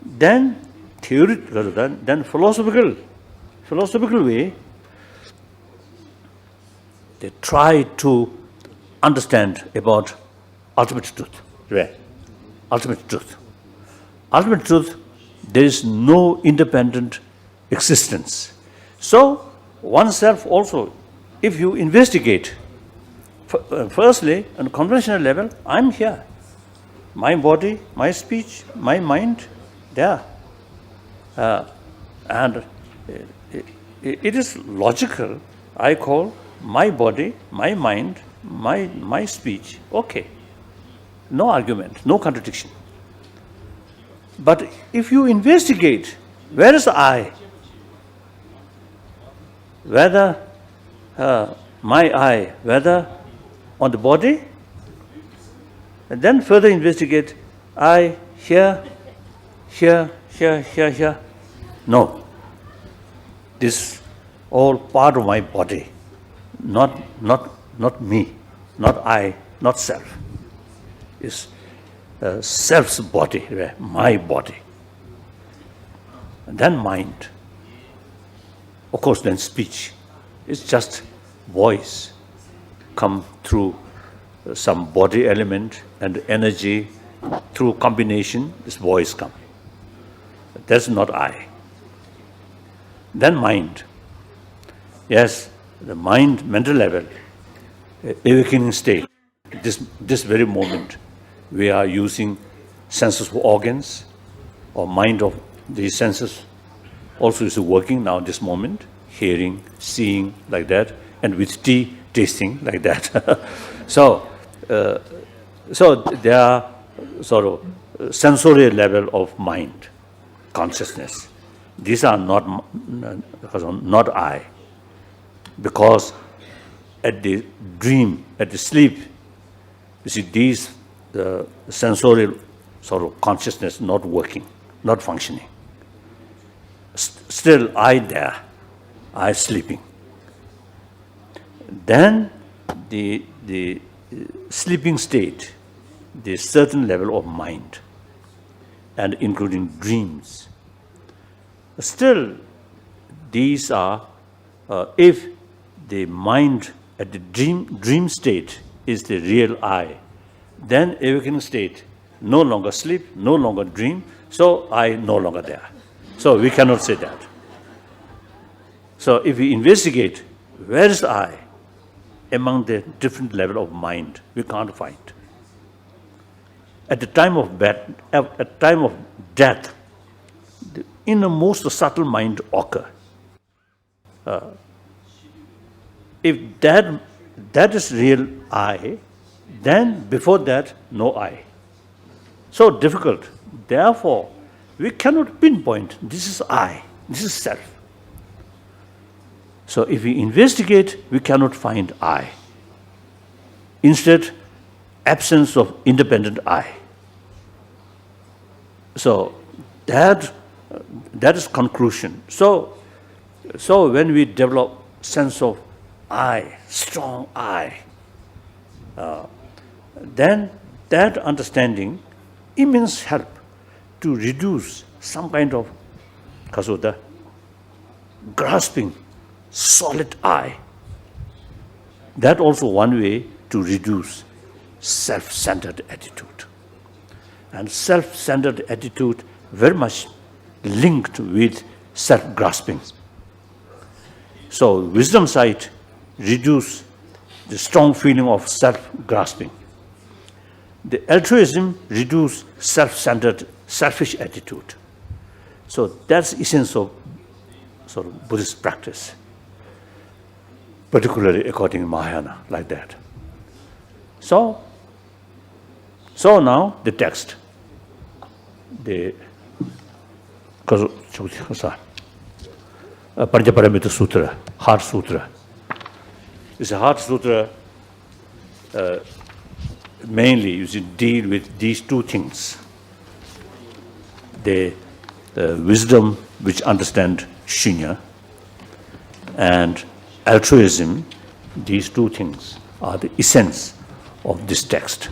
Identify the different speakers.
Speaker 1: then theoretical, then philosophical way, they try to understand about ultimate truth. Right? Ultimate truth. Ultimate truth, there is no independent existence. So, oneself also, if you investigate, firstly, on a conventional level, I'm here. My body, my speech, my mind, there. And it is logical. I call my body, my mind, my speech, okay. No argument, no contradiction. But if you investigate, where is I? Whether my I, whether on the body, and then further investigate, I here. No. This all part of my body, not me, not I, not self. It's self's body, right? My body. And then mind. Of course, then speech. It's just voice come through some body element and energy through combination, this voice come. That's not I. Then mind. Yes, the mind, mental level, awakening state. This very moment, we are using senses of organs, or mind of these senses also is working now this moment, hearing, seeing, like that, and with tea, tasting, like that. So there are sort of sensorial level of mind, consciousness. These are not I, because at the dream, at the sleep, you see these sensorial sort of consciousness not working, not functioning. Still I there, I sleeping. Then the sleeping state, the certain level of mind, and including dreams. Still, these are, if the mind at the dream state is the real I, then awakening state, no longer sleep, no longer dream, so I no longer there. So we cannot say that. So if we investigate, where is I among the different level of mind, we can't find. At the time of death, the innermost subtle mind occur. If that is real I, then before that, no I. So difficult. Therefore, we cannot pinpoint, this is I, this is self. So if we investigate, we cannot find I. Instead, absence of independent I. So that is conclusion. So when we develop sense of I, strong I, then that understanding immense help to reduce some kind of kasuda, grasping solid I. That also one way to reduce self-centered attitude. And self-centered attitude very much linked with self-grasping. So wisdom side reduce the strong feeling of self-grasping. The altruism reduce self-centered, selfish attitude. So that's the essence of sort of Buddhist practice, particularly according to Mahayana, like that. So now the text. Prajnaparamita Sutra, Heart Sutra. It's a Heart Sutra mainly you should deal with these two things. The wisdom which understand Shunya and altruism, these two things are the essence of this text.